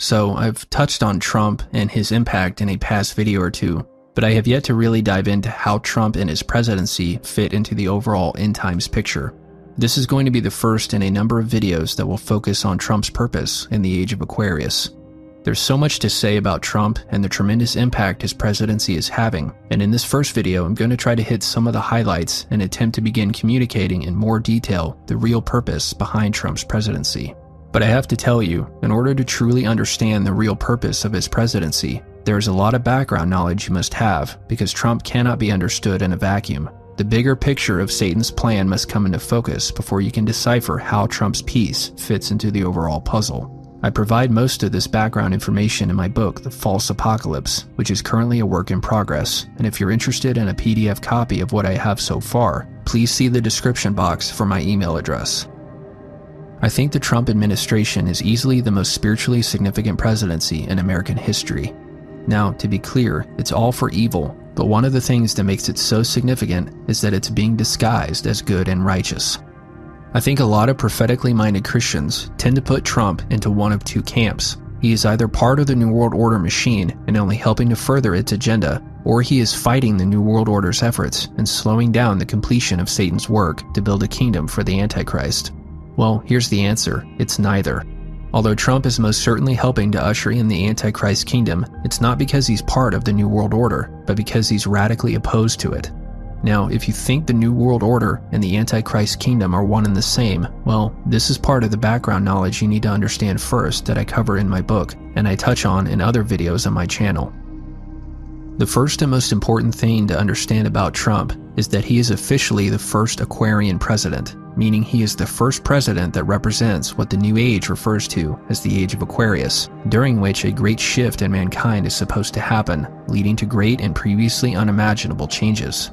So I've touched on Trump and his impact in a past video or two, but I have yet to really dive into how Trump and his presidency fit into the overall end times picture. This is going to be the first in a number of videos that will focus on Trump's purpose in the age of Aquarius. There's so much to say about Trump and the tremendous impact his presidency is having, and in this first video I'm going to try to hit some of the highlights and attempt to begin communicating in more detail the real purpose behind Trump's presidency. But I have to tell you, in order to truly understand the real purpose of his presidency, there is a lot of background knowledge you must have, because Trump cannot be understood in a vacuum. The bigger picture of Satan's plan must come into focus before you can decipher how Trump's piece fits into the overall puzzle. I provide most of this background information in my book, The False Apocalypse, which is currently a work in progress, and if you're interested in a PDF copy of what I have so far, please see the description box for my email address. I think the Trump administration is easily the most spiritually significant presidency in American history. Now, to be clear, it's all for evil, but one of the things that makes it so significant is that it's being disguised as good and righteous. I think a lot of prophetically minded Christians tend to put Trump into one of two camps. He is either part of the New World Order machine and only helping to further its agenda, or he is fighting the New World Order's efforts and slowing down the completion of Satan's work to build a kingdom for the Antichrist. Well, here's the answer. It's neither. Although Trump is most certainly helping to usher in the Antichrist kingdom, it's not because he's part of the New World Order, but because he's radically opposed to it. Now, if you think the New World Order and the Antichrist kingdom are one and the same, well, this is part of the background knowledge you need to understand first that I cover in my book, and I touch on in other videos on my channel. The first and most important thing to understand about Trump is that he is officially the first Aquarian president, meaning he is the first president that represents what the New Age refers to as the Age of Aquarius, during which a great shift in mankind is supposed to happen, leading to great and previously unimaginable changes.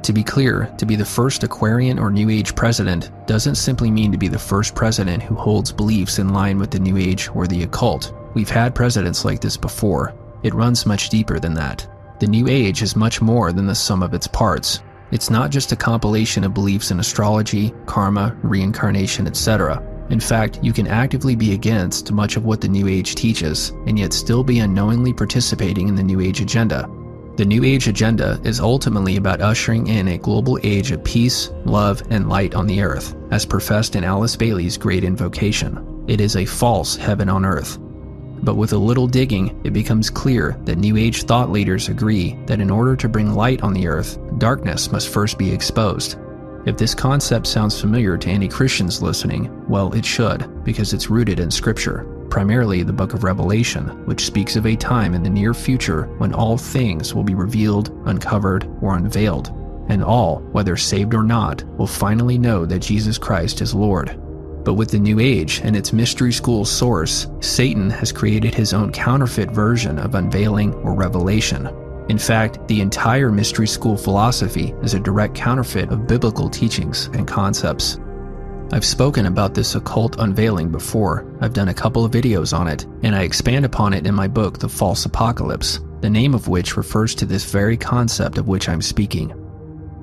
To be clear, to be the first Aquarian or New Age president doesn't simply mean to be the first president who holds beliefs in line with the New Age or the occult. We've had presidents like this before. It runs much deeper than that. The New Age is much more than the sum of its parts. It's not just a compilation of beliefs in astrology, karma, reincarnation, etc. In fact, you can actively be against much of what the New Age teaches, and yet still be unknowingly participating in the New Age agenda. The New Age agenda is ultimately about ushering in a global age of peace, love, and light on the earth, as professed in Alice Bailey's great invocation. It is a false heaven on earth. But with a little digging, it becomes clear that New Age thought leaders agree that in order to bring light on the earth, darkness must first be exposed. If this concept sounds familiar to any Christians listening, well, it should, because it's rooted in Scripture, primarily the book of Revelation, which speaks of a time in the near future when all things will be revealed, uncovered, or unveiled, and all, whether saved or not, will finally know that Jesus Christ is Lord. But with the New Age and its mystery school source, Satan has created his own counterfeit version of Unveiling or Revelation. In fact, the entire mystery school philosophy is a direct counterfeit of biblical teachings and concepts. I've spoken about this occult unveiling before. I've done a couple of videos on it, and I expand upon it in my book, The False Apocalypse, the name of which refers to this very concept of which I'm speaking.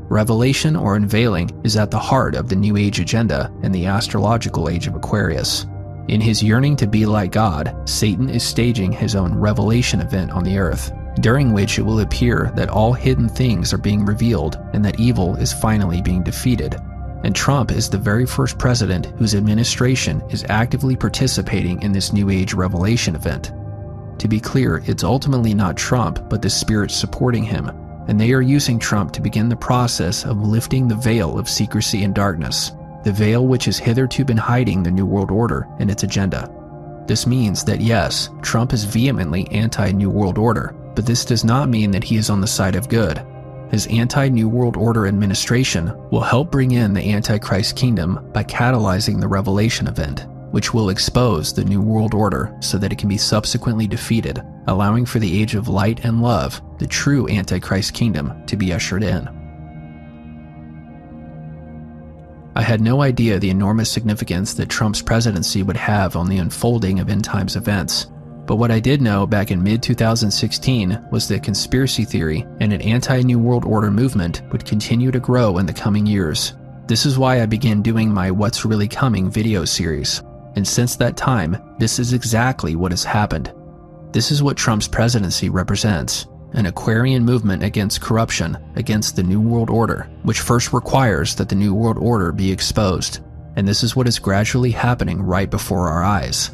Revelation or unveiling is at the heart of the New Age agenda and the astrological age of Aquarius. In his yearning to be like God, Satan is staging his own revelation event on the earth, during which it will appear that all hidden things are being revealed and that evil is finally being defeated. And Trump is the very first president whose administration is actively participating in this New Age revelation event. To be clear, it's ultimately not Trump, but the spirits supporting him, and they are using Trump to begin the process of lifting the veil of secrecy and darkness, the veil which has hitherto been hiding the New World Order and its agenda. This means that yes, Trump is vehemently anti-New World Order, but this does not mean that he is on the side of good. His anti-New World Order administration will help bring in the Antichrist kingdom by catalyzing the revelation event, which will expose the New World Order so that it can be subsequently defeated, allowing for the age of light and love, the true Antichrist kingdom, to be ushered in. I had no idea the enormous significance that Trump's presidency would have on the unfolding of end times events. But what I did know back in mid-2016 was that conspiracy theory and an anti-New World Order movement would continue to grow in the coming years. This is why I began doing my What's Really Coming video series. And since that time, this is exactly what has happened. This is what Trump's presidency represents. An Aquarian movement against corruption, against the New World Order, which first requires that the New World Order be exposed. And this is what is gradually happening right before our eyes.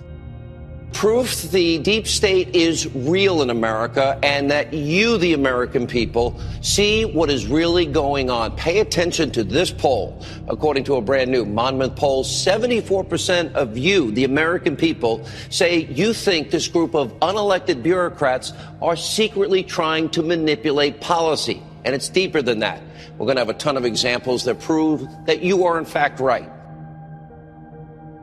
Proof the deep state is real in America and that you, the American people, see what is really going on. Pay attention to this poll. According to a brand new Monmouth poll, 74% of you, the American people, say you think this group of unelected bureaucrats are secretly trying to manipulate policy. And it's deeper than that. We're going to have a ton of examples that prove that you are in fact right.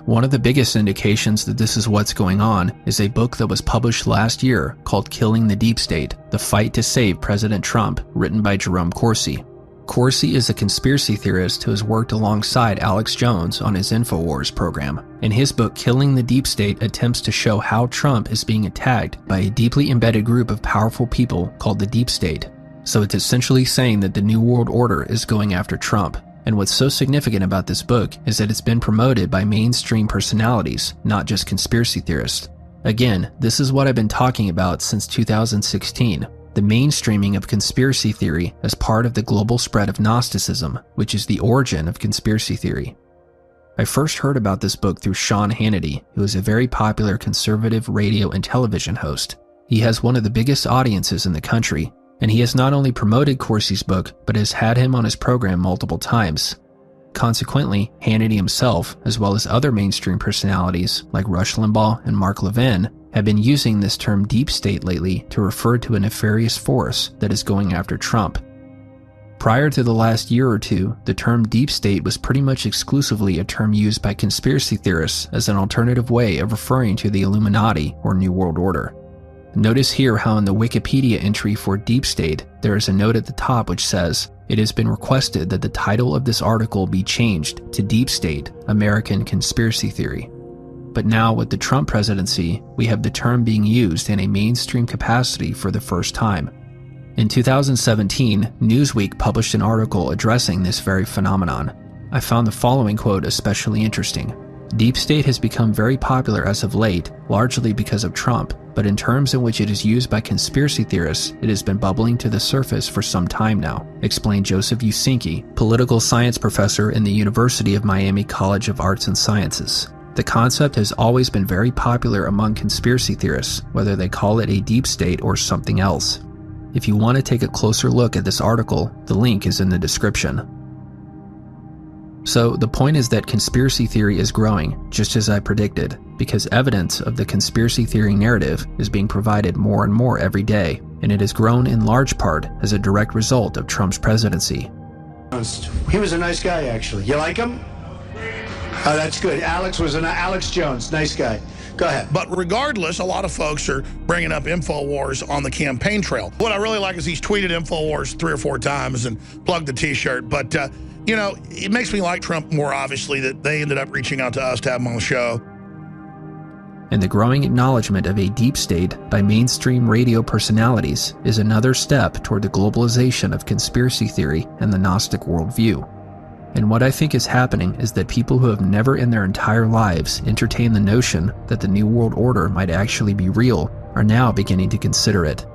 One of the biggest indications that this is what's going on is a book that was published last year called Killing the Deep State: The Fight to Save President Trump, written by Jerome Corsi. Corsi is a conspiracy theorist who has worked alongside Alex Jones on his InfoWars program. And his book Killing the Deep State attempts to show how Trump is being attacked by a deeply embedded group of powerful people called the Deep State. So it's essentially saying that the New World Order is going after Trump. And what's so significant about this book is that it's been promoted by mainstream personalities, not just conspiracy theorists. Again, this is what I've been talking about since 2016, the mainstreaming of conspiracy theory as part of the global spread of Gnosticism, which is the origin of conspiracy theory. I first heard about this book through Sean Hannity, who is a very popular conservative radio and television host. He has one of the biggest audiences in the country, and he has not only promoted Corsi's book, but has had him on his program multiple times. Consequently, Hannity himself, as well as other mainstream personalities like Rush Limbaugh and Mark Levin, have been using this term deep state lately to refer to a nefarious force that is going after Trump. Prior to the last year or two, the term deep state was pretty much exclusively a term used by conspiracy theorists as an alternative way of referring to the Illuminati or New World Order. Notice here how in the Wikipedia entry for Deep State, there is a note at the top which says, "It has been requested that the title of this article be changed to Deep State, American Conspiracy Theory." But now with the Trump presidency, we have the term being used in a mainstream capacity for the first time. In 2017, Newsweek published an article addressing this very phenomenon. I found the following quote especially interesting. Deep State has become very popular as of late, largely because of Trump, but in terms in which it is used by conspiracy theorists, it has been bubbling to the surface for some time now, explained Joseph Usinki, political science professor in the University of Miami College of Arts and Sciences. The concept has always been very popular among conspiracy theorists, whether they call it a deep state or something else. If you want to take a closer look at this article, the link is in the description. So the point is that conspiracy theory is growing, just as I predicted, because evidence of the conspiracy theory narrative is being provided more and more every day, and it has grown in large part as a direct result of Trump's presidency. He was a nice guy, actually. You like him? Oh, that's good. Alex Jones, nice guy. Go ahead. But regardless, a lot of folks are bringing up InfoWars on the campaign trail. What I really like is he's tweeted InfoWars 3 or 4 times and plugged the t-shirt, but you know, it makes me like Trump more, obviously, that they ended up reaching out to us to have him on the show. And the growing acknowledgement of a deep state by mainstream radio personalities is another step toward the globalization of conspiracy theory and the Gnostic worldview. And what I think is happening is that people who have never in their entire lives entertained the notion that the New World Order might actually be real are now beginning to consider it.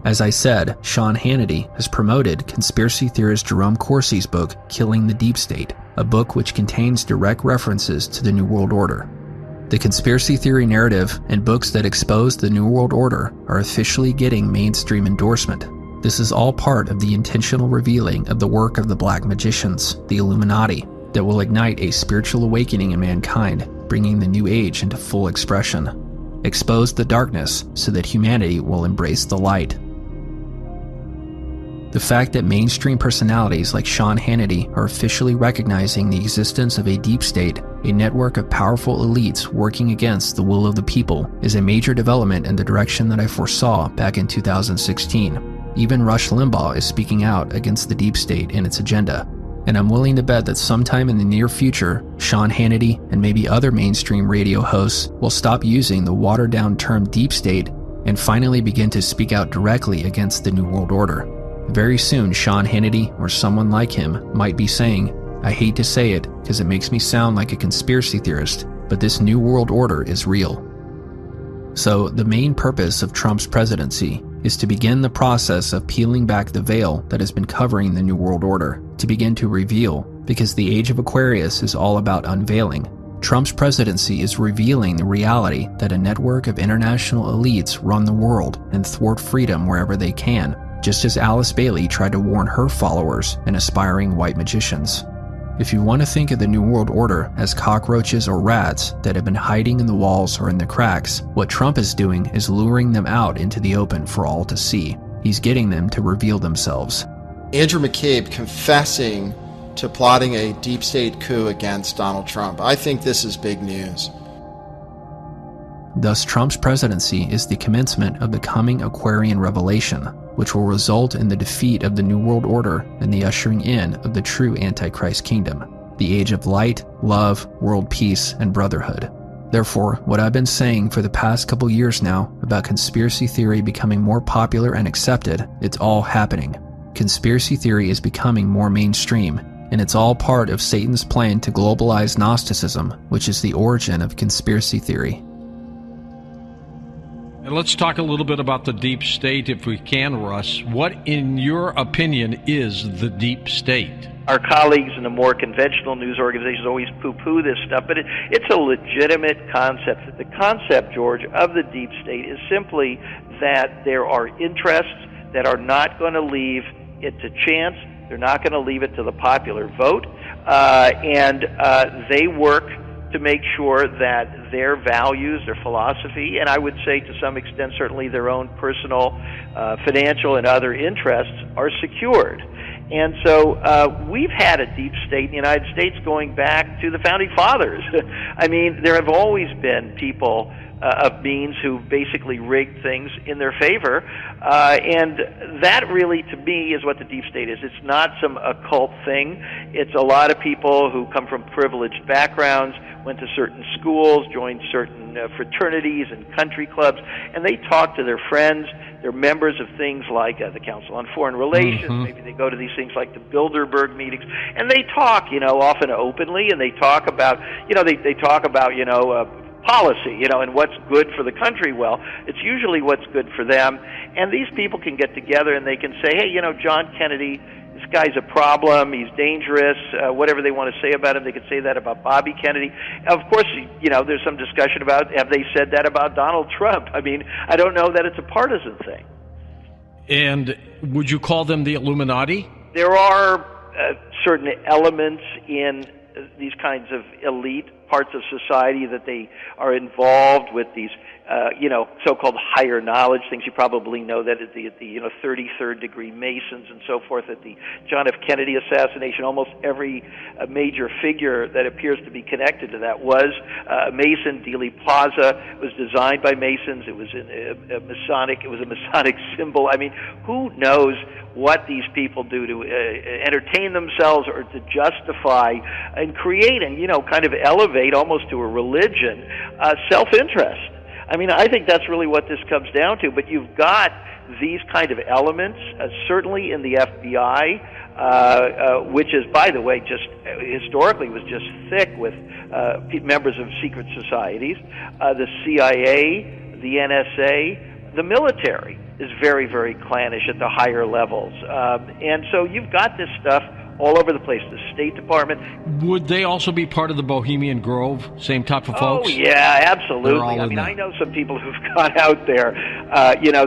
As I said, Sean Hannity has promoted conspiracy theorist Jerome Corsi's book, Killing the Deep State, a book which contains direct references to the New World Order. The conspiracy theory narrative and books that expose the New World Order are officially getting mainstream endorsement. This is all part of the intentional revealing of the work of the Black Magicians, the Illuminati, that will ignite a spiritual awakening in mankind, bringing the New Age into full expression. Expose the darkness so that humanity will embrace the light. The fact that mainstream personalities like Sean Hannity are officially recognizing the existence of a deep state, a network of powerful elites working against the will of the people, is a major development in the direction that I foresaw back in 2016. Even Rush Limbaugh is speaking out against the deep state and its agenda. And I'm willing to bet that sometime in the near future, Sean Hannity and maybe other mainstream radio hosts will stop using the watered-down term deep state and finally begin to speak out directly against the New World Order. Very soon, Sean Hannity or someone like him might be saying, "I hate to say it because it makes me sound like a conspiracy theorist, but this New World Order is real. So the main purpose of Trump's presidency is to begin the process of peeling back the veil that has been covering the New World Order, to begin to reveal, because the age of Aquarius is all about unveiling. Trump's presidency is revealing the reality that a network of international elites run the world and thwart freedom wherever they can, just as Alice Bailey tried to warn her followers and aspiring white magicians. If you want to think of the New World Order as cockroaches or rats that have been hiding in the walls or in the cracks, what Trump is doing is luring them out into the open for all to see. He's getting them to reveal themselves. Andrew McCabe confessing to plotting a deep state coup against Donald Trump. I think this is big news. Thus, Trump's presidency is the commencement of the coming Aquarian revelation, which will result in the defeat of the New World Order and the ushering in of the true Antichrist kingdom, the age of light, love, world peace, and brotherhood. Therefore, what I've been saying for the past couple years now about conspiracy theory becoming more popular and accepted, it's all happening. Conspiracy theory is becoming more mainstream, and it's all part of Satan's plan to globalize Gnosticism, which is the origin of conspiracy theory. And let's talk a little bit about the deep state, if we can, Russ. What, in your opinion, is the deep state? Our colleagues in the more conventional news organizations always poo-poo this stuff, but it's a legitimate concept. The concept, George, of the deep state is simply that there are interests that are not going to leave it to chance. They're not going to leave it to the popular vote, and they work to make sure that their values, their philosophy, and I would say to some extent certainly their own personal, financial and other interests are secured. And so we've had a deep state in the United States going back to the Founding Fathers. I mean, there have always been people of means who basically rigged things in their favor, and that really, to me, is what the deep state is. It's not some occult thing. It's a lot of people who come from privileged backgrounds, went to certain schools, joined certain fraternities and country clubs, and they talk to their friends. They're members of things like the Council on Foreign Relations. Maybe they go to these things like the Bilderberg meetings, and they talk, often openly, and they talk about, they talk about, policy, and what's good for the country. Well, it's usually what's good for them, and these people can get together and they can say, hey, John Kennedy, this guy's a problem, he's dangerous, whatever they want to say about him. They could say that about Bobby Kennedy. Of course, there's some discussion about, have they said that about Donald Trump? I mean, I don't know that it's a partisan thing. And would you call them the Illuminati? There are certain elements in these kinds of elite parts of society that they are involved with these, so-called higher knowledge things. You probably know that at the 33rd degree Masons and so forth. At the John F. Kennedy assassination, almost every major figure that appears to be connected to that was a Mason. Dealey Plaza was designed by Masons. It was a Masonic. It was a Masonic symbol. I mean, who knows what these people do to entertain themselves or to justify and create and, kind of elevate almost to a religion, self-interest. I mean, I think that's really what this comes down to. But you've got these kind of elements, certainly in the FBI, which is, by the way, just historically was just thick with members of secret societies, the CIA, the NSA, the military is very, very clannish at the higher levels. And so you've got this stuff all over the place. The State Department. Would they also be part of the Bohemian Grove? Same type of folks? Oh, yeah, absolutely. I mean, I know some people who've gone out there.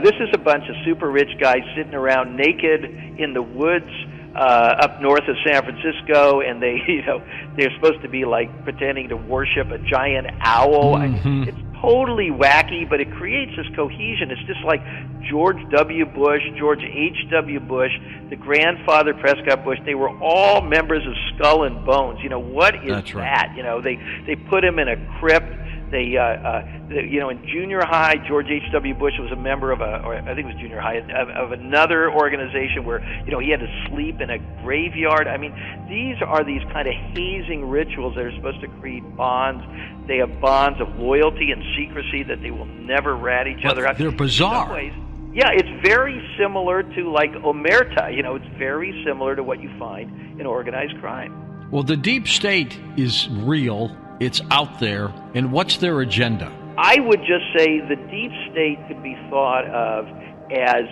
This is a bunch of super rich guys sitting around naked in the woods up north of San Francisco, and they're supposed to be like pretending to worship a giant owl. It's totally wacky, but it creates this cohesion. It's just like George W. Bush, George H.W. Bush, the grandfather Prescott Bush. They were all members of Skull and Bones. What is That's that? Right. They put him in a crypt. In junior high, George H.W. Bush was a member of I think it was junior high, of another organization where, he had to sleep in a graveyard. I mean, these are these kind of hazing rituals that are supposed to create bonds. They have bonds of loyalty and secrecy that they will never rat each other out. They're bizarre. In some ways, yeah, it's very similar to like Omerta. It's very similar to what you find in organized crime. Well, the deep state is real. it's out there, and what's their agenda? I would just say the deep state could be thought of as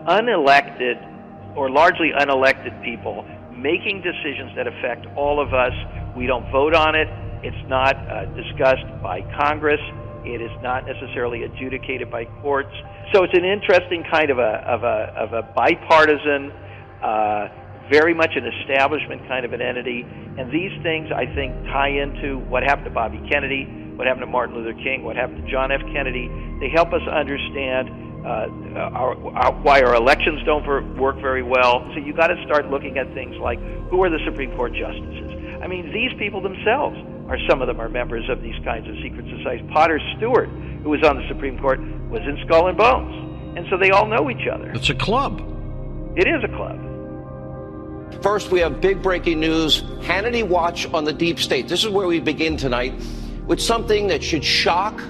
unelected or largely unelected people making decisions that affect all of us. We don't vote on it. It's not discussed by Congress. It is not necessarily adjudicated by courts. So it's an interesting kind of a bipartisan, very much an establishment kind of an entity. And these things, I think, tie into what happened to Bobby Kennedy, what happened to Martin Luther King, what happened to John F. Kennedy. They help us understand why our elections don't work very well. So you got to start looking at things like, who are the Supreme Court justices? I mean, these people themselves some of them are members of these kinds of secret societies. Potter Stewart, who was on the Supreme Court, was in Skull and Bones. And so they all know each other. It's a club. It is a club. First, we have big breaking news. Hannity Watch on the deep state. This is where we begin tonight with something that should shock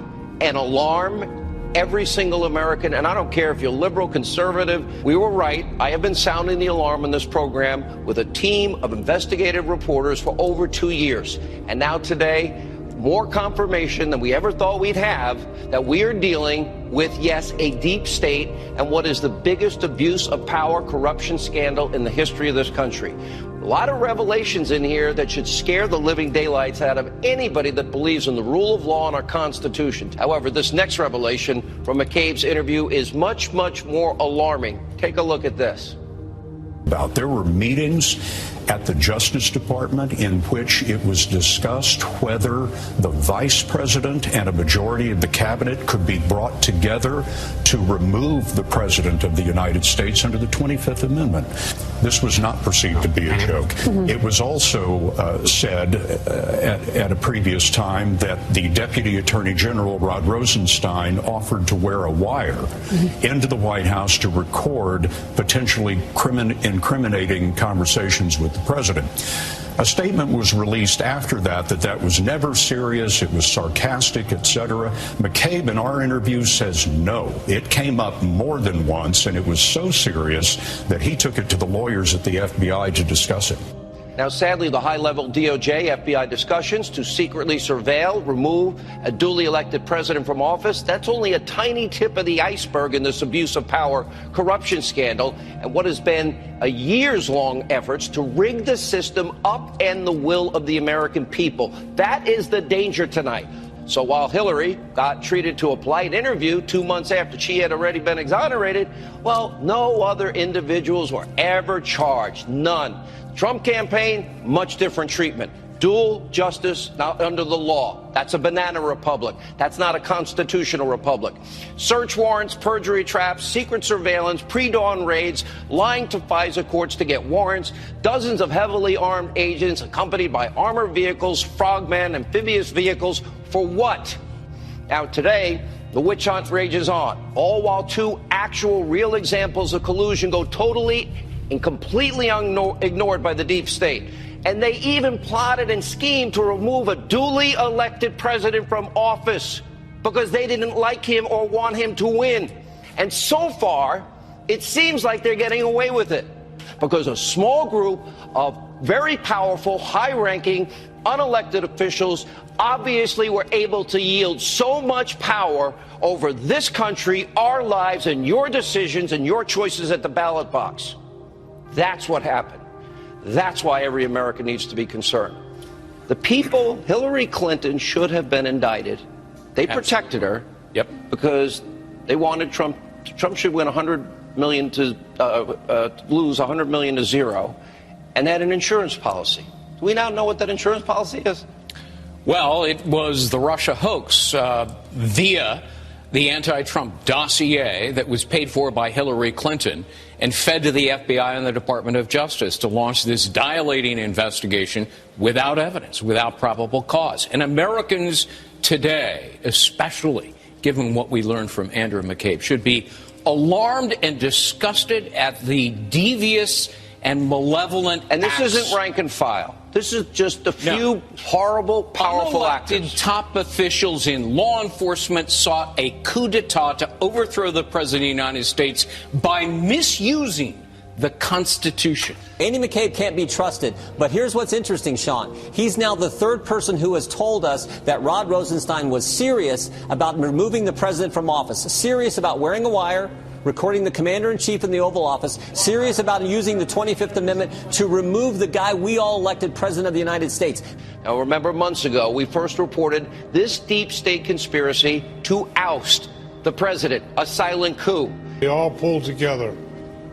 and alarm every single American, and I don't care if you're liberal, conservative, we were right. I have been sounding the alarm in this program with a team of investigative reporters for over 2 years. And now today, more confirmation than we ever thought we'd have that we are dealing with, yes, a deep state and what is the biggest abuse of power, corruption scandal in the history of this country. A lot of revelations in here that should scare the living daylights out of anybody that believes in the rule of law and our Constitution. However, this next revelation from McCabe's interview is much, much more alarming. Take a look at this. There were meetings at the Justice Department in which it was discussed whether the vice president and a majority of the cabinet could be brought together to remove the president of the United States under the 25th Amendment. This was not perceived to be a joke. It was also said at a previous time that the Deputy Attorney General, Rod Rosenstein, offered to wear a wire into the White House to record potentially incriminating conversations with the president. A statement was released after that was never serious, it was sarcastic, etc. McCabe in our interview says no. It came up more than once, and it was so serious that he took it to the lawyers at the FBI to discuss it. Now, sadly, the high-level DOJ, FBI discussions to secretly surveil, remove a duly elected president from office, that's only a tiny tip of the iceberg in this abuse of power corruption scandal and what has been a years-long efforts to rig the system, upend the will of the American people. That is the danger tonight. So while Hillary got treated to a polite interview 2 months after she had already been exonerated, well, no other individuals were ever charged. None. Trump campaign, much different treatment. Dual justice, not under the law. That's a banana republic. That's not a constitutional republic. Search warrants, perjury traps, secret surveillance, pre-dawn raids, lying to FISA courts to get warrants, dozens of heavily armed agents accompanied by armored vehicles, frogmen, amphibious vehicles. For what? Now today, the witch hunt rages on, all while two actual real examples of collusion go totally and completely ignored by the deep state. And they even plotted and schemed to remove a duly elected president from office because they didn't like him or want him to win. And so far, it seems like they're getting away with it because a small group of very powerful, high-ranking, unelected officials obviously were able to yield so much power over this country, our lives, and your decisions and your choices at the ballot box. That's what happened. That's why every American needs to be concerned. The people, Hillary Clinton should have been indicted. They protected her because they wanted Trump. Trump should win 100 million to lose 100 million to zero, and they had an insurance policy. Do we now know what that insurance policy is? Well, it was the Russia hoax via the anti-Trump dossier that was paid for by Hillary Clinton and fed to the FBI and the Department of Justice to launch this dilating investigation without evidence, without probable cause. And Americans today, especially given what we learned from Andrew McCabe, should be alarmed and disgusted at the devious and malevolent And this acts. isn't rank and file. This is just a few horrible, powerful actors. Top officials in law enforcement sought a coup d'etat to overthrow the President of the United States by misusing the Constitution. Andy McCabe can't be trusted, but here's what's interesting, Sean. He's now the third person who has told us that Rod Rosenstein was serious about removing the president from office, serious about wearing a wire, recording the commander-in-chief in the Oval Office, serious about using the 25th Amendment to remove the guy we all elected president of the United States. Now, remember months ago, we first reported this deep state conspiracy to oust the president, a silent coup. They all pulled together,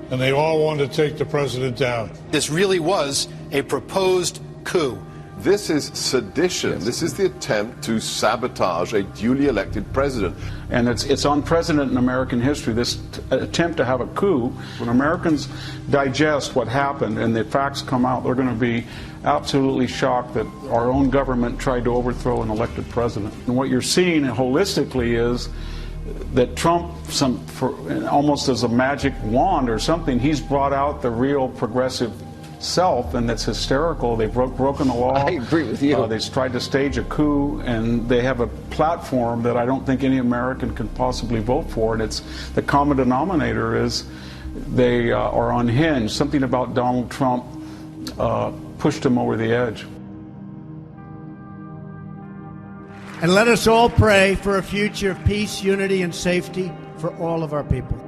and they all wanted to take the president down. This really was a proposed coup. This is sedition. Yes. This is the attempt to sabotage a duly elected president. And it's unprecedented in American history, this attempt to have a coup. When Americans digest what happened and the facts come out, they're going to be absolutely shocked that our own government tried to overthrow an elected president. And what you're seeing holistically is that Trump, almost as a magic wand or something, he's brought out the real progressive self, and that's hysterical. They've broken the law. I agree with you. They tried to stage a coup, and they have a platform that I don't think any American can possibly vote for, and it's the common denominator is they are unhinged. Something about Donald Trump pushed him over the edge. And let us all pray for a future of peace, unity, and safety for all of our people.